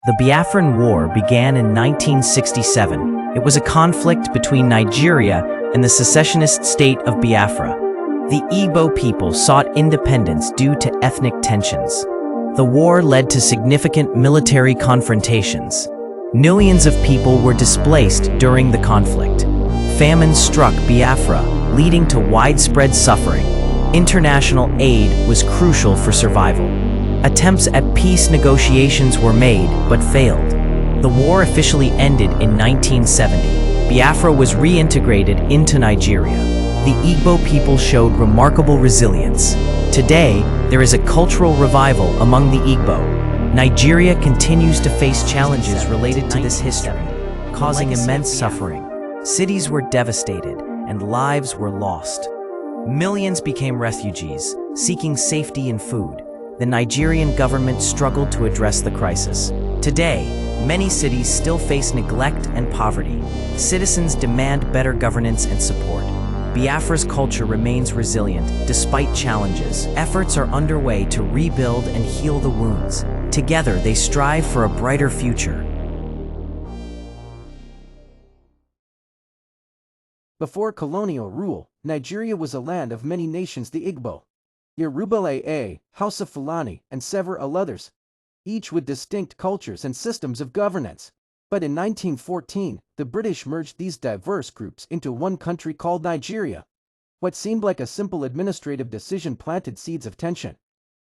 The Biafran War began in 1967. It was a conflict between Nigeria and the secessionist state of Biafra. The Igbo people sought independence due to ethnic tensions. The war led to significant military confrontations. Millions of people were displaced during the conflict. Famine struck Biafra, leading to widespread suffering. International aid was crucial for survival. Attempts at peace negotiations were made, but failed. The war officially ended in 1970. Biafra was reintegrated into Nigeria. The Igbo people showed remarkable resilience. Today, there is a cultural revival among the Igbo. Nigeria continues to face challenges related to this history, causing immense suffering. Cities were devastated, and lives were lost. Millions became refugees, seeking safety and food. The Nigerian government struggled to address the crisis. Today, many cities still face neglect and poverty. Citizens demand better governance and support. Biafra's culture remains resilient despite challenges. Efforts are underway to rebuild and heal the wounds. Together, they strive for a brighter future. Before colonial rule, Nigeria was a land of many nations, the Igbo, Yoruba, Hausa Fulani, and several others, each with distinct cultures and systems of governance. But in 1914, the British merged these diverse groups into one country called Nigeria. What seemed like a simple administrative decision planted seeds of tension.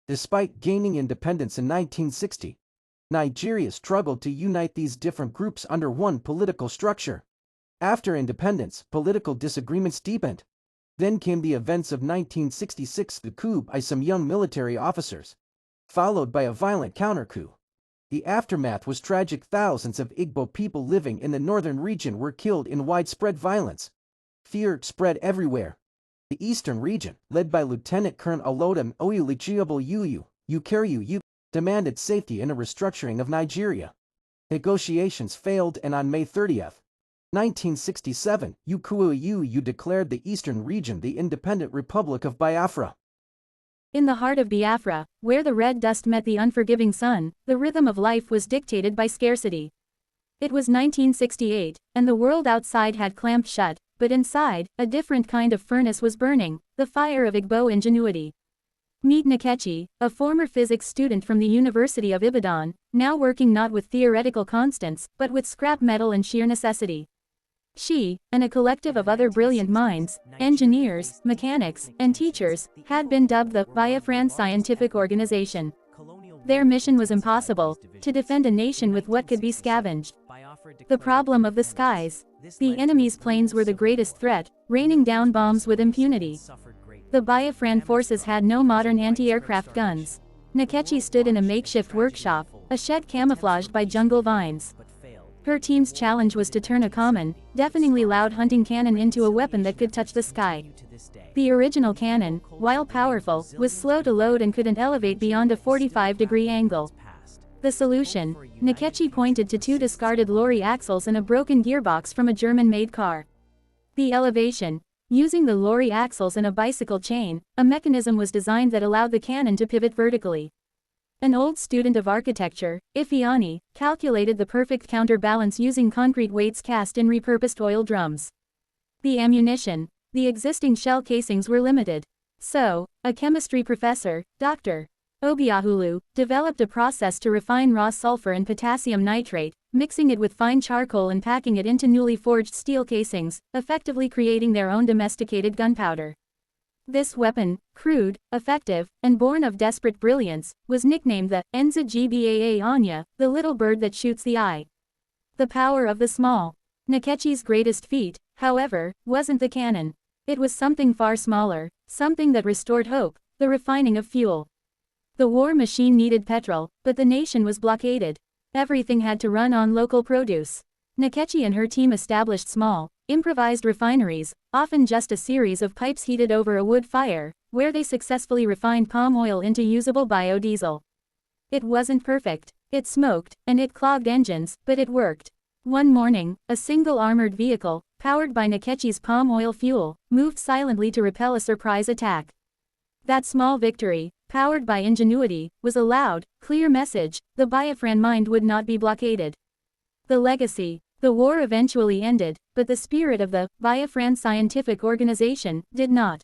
Despite gaining independence in 1960, Nigeria struggled to unite these different groups under one political structure. After independence, political disagreements deepened. Then came the events of 1966, the coup by some young military officers, followed by a violent counter-coup. The aftermath was tragic. Thousands of Igbo people living in the northern region were killed in widespread violence. Fear spread everywhere. The eastern region, led by Lieutenant Colonel Olodum Oyulichiobal Ukariu, demanded safety and a restructuring of Nigeria. Negotiations failed, and on May 30th, 1967, Ukariu declared the eastern region the independent Republic of Biafra. In the heart of Biafra, where the red dust met the unforgiving sun, the rhythm of life was dictated by scarcity. It was 1968, and the world outside had clamped shut, but inside, a different kind of furnace was burning, the fire of Igbo ingenuity. Meet Nkechi, a former physics student from the University of Ibadan, now working not with theoretical constants, but with scrap metal and sheer necessity. She, and a collective of other brilliant minds, engineers, mechanics, and teachers, had been dubbed the Biafran Scientific Organization. Their mission was impossible, to defend a nation with what could be scavenged. The problem of the skies. The enemy's planes were the greatest threat, raining down bombs with impunity. The Biafran forces had no modern anti-aircraft guns. Nkechi stood in a makeshift workshop, a shed camouflaged by jungle vines. Her team's challenge was to turn a common, deafeningly loud hunting cannon into a weapon that could touch the sky. The original cannon, while powerful, was slow to load and couldn't elevate beyond a 45-degree angle. The solution? Nkechi pointed to two discarded lorry axles and a broken gearbox from a German-made car. The elevation. Using the lorry axles and a bicycle chain, a mechanism was designed that allowed the cannon to pivot vertically. An old student of architecture, Ifeanyi, calculated the perfect counterbalance using concrete weights cast in repurposed oil drums. The ammunition. The existing shell casings were limited. So, a chemistry professor, Dr. Obiahulu, developed a process to refine raw sulfur and potassium nitrate, mixing it with fine charcoal and packing it into newly forged steel casings, effectively creating their own domesticated gunpowder. This weapon, crude, effective, and born of desperate brilliance, was nicknamed the Enza Gbaa Anya, the little bird that shoots the eye. The power of the small. Nkechi's greatest feat, however, wasn't the cannon. It was something far smaller, something that restored hope, the refining of fuel. The war machine needed petrol, but the nation was blockaded. Everything had to run on local produce. Nkechi and her team established small, improvised refineries, often just a series of pipes heated over a wood fire, where they successfully refined palm oil into usable biodiesel. It wasn't perfect, it smoked, and it clogged engines, but it worked. One morning, a single armored vehicle, powered by Nkechi's palm oil fuel, moved silently to repel a surprise attack. That small victory, powered by ingenuity, was a loud, clear message: the Biafran mind would not be blockaded. The legacy. The war eventually ended, but the spirit of the Biafran Scientific Organization did not.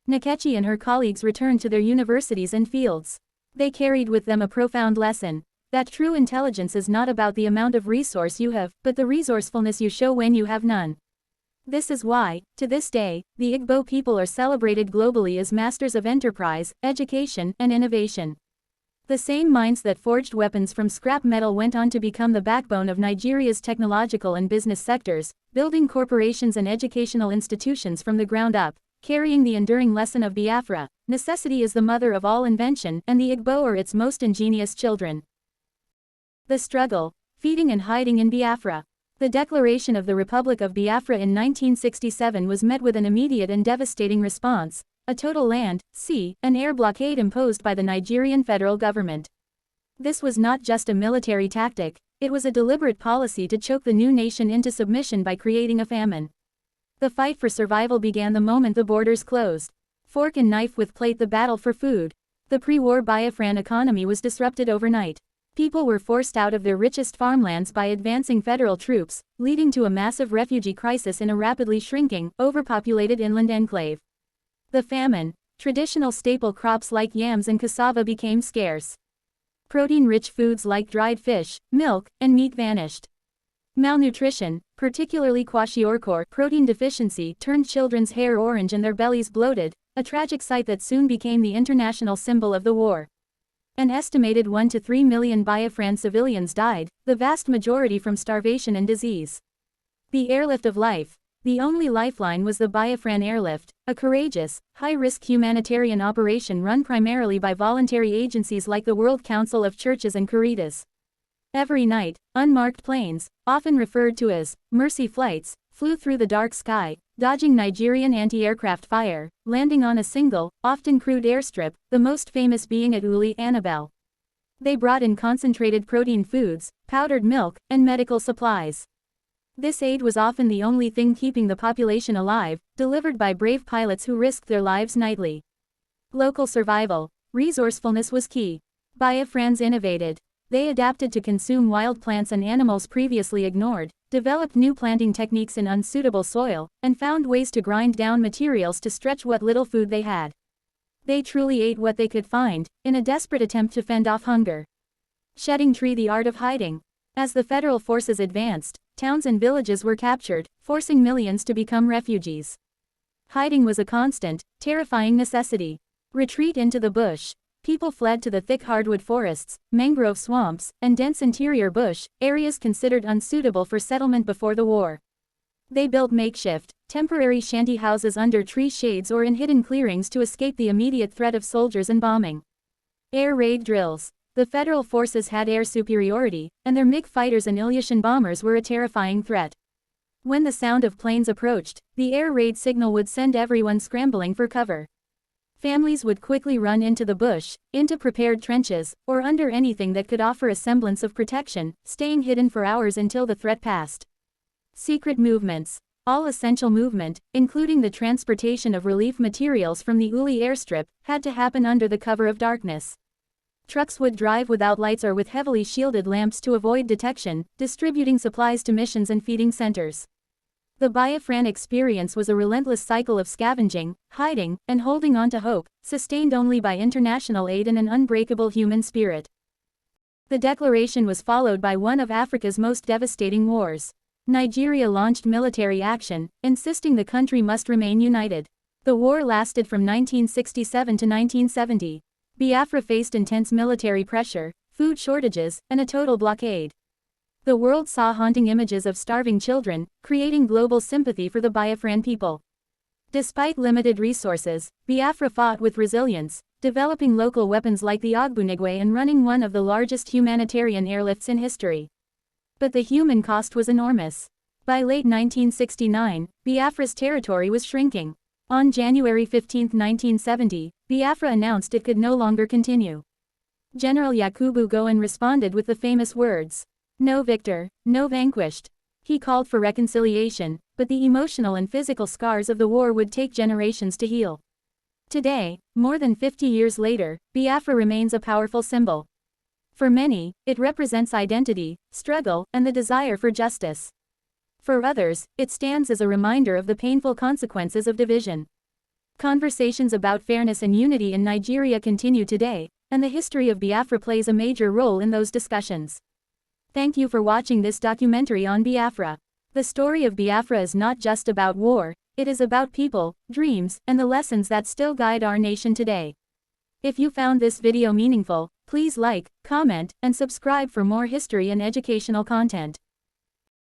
Nkechi and her colleagues returned to their universities and fields. They carried with them a profound lesson: that true intelligence is not about the amount of resource you have, but the resourcefulness you show when you have none. This is why, to this day, the Igbo people are celebrated globally as masters of enterprise, education, and innovation. The same minds that forged weapons from scrap metal went on to become the backbone of Nigeria's technological and business sectors, building corporations and educational institutions from the ground up, carrying the enduring lesson of Biafra: necessity is the mother of all invention, and the Igbo are its most ingenious children. The struggle, feeding and hiding in Biafra. The declaration of the Republic of Biafra in 1967 was met with an immediate and devastating response: a total land, sea, and air blockade imposed by the Nigerian federal government. This was not just a military tactic, it was a deliberate policy to choke the new nation into submission by creating a famine. The fight for survival began the moment the borders closed. Fork and knife with plate, the battle for food. The pre-war Biafran economy was disrupted overnight. People were forced out of their richest farmlands by advancing federal troops, leading to a massive refugee crisis in a rapidly shrinking, overpopulated inland enclave. The famine. Traditional staple crops like yams and cassava became scarce. Protein-rich foods like dried fish, milk, and meat vanished. Malnutrition, particularly kwashiorkor protein deficiency, turned children's hair orange and their bellies bloated, a tragic sight that soon became the international symbol of the war. An estimated 1 to 3 million Biafran civilians died, the vast majority from starvation and disease. The airlift of life. The only lifeline was the Biafran airlift, a courageous, high-risk humanitarian operation run primarily by voluntary agencies like the World Council of Churches and Caritas. Every night, unmarked planes, often referred to as mercy flights, flew through the dark sky, dodging Nigerian anti-aircraft fire, landing on a single, often crude airstrip, the most famous being at Uli Annabelle. They brought in concentrated protein foods, powdered milk, and medical supplies. This aid was often the only thing keeping the population alive, delivered by brave pilots who risked their lives nightly. Local survival. Resourcefulness was key. Biafrans innovated. They adapted to consume wild plants and animals previously ignored, developed new planting techniques in unsuitable soil, and found ways to grind down materials to stretch what little food they had. They truly ate what they could find, in a desperate attempt to fend off hunger. Shedding tree, the art of hiding. As the federal forces advanced, towns and villages were captured, forcing millions to become refugees. Hiding was a constant, terrifying necessity. Retreat into the bush. People fled to the thick hardwood forests, mangrove swamps, and dense interior bush, areas considered unsuitable for settlement before the war. They built makeshift, temporary shanty houses under tree shades or in hidden clearings to escape the immediate threat of soldiers and bombing. Air raid drills. The federal forces had air superiority, and their MiG fighters and Ilyushin bombers were a terrifying threat. When the sound of planes approached, the air raid signal would send everyone scrambling for cover. Families would quickly run into the bush, into prepared trenches, or under anything that could offer a semblance of protection, staying hidden for hours until the threat passed. Secret movements. All essential movement, including the transportation of relief materials from the Uli airstrip, had to happen under the cover of darkness. Trucks would drive without lights or with heavily shielded lamps to avoid detection, distributing supplies to missions and feeding centers. The Biafran experience was a relentless cycle of scavenging, hiding, and holding on to hope, sustained only by international aid and an unbreakable human spirit. The declaration was followed by one of Africa's most devastating wars. Nigeria launched military action, insisting the country must remain united. The war lasted from 1967 to 1970. Biafra faced intense military pressure, food shortages, and a total blockade. The world saw haunting images of starving children, creating global sympathy for the Biafran people. Despite limited resources, Biafra fought with resilience, developing local weapons like the Ogbunigwe and running one of the largest humanitarian airlifts in history. But the human cost was enormous. By late 1969, Biafra's territory was shrinking. On January 15, 1970, Biafra announced it could no longer continue. General Yakubu Gowon responded with the famous words, "No victor, no vanquished." He called for reconciliation, but the emotional and physical scars of the war would take generations to heal. Today, more than 50 years later, Biafra remains a powerful symbol. For many, it represents identity, struggle, and the desire for justice. For others, it stands as a reminder of the painful consequences of division. Conversations about fairness and unity in Nigeria continue today, and the history of Biafra plays a major role in those discussions. Thank you for watching this documentary on Biafra. The story of Biafra is not just about war, it is about people, dreams, and the lessons that still guide our nation today. If you found this video meaningful, please like, comment, and subscribe for more history and educational content.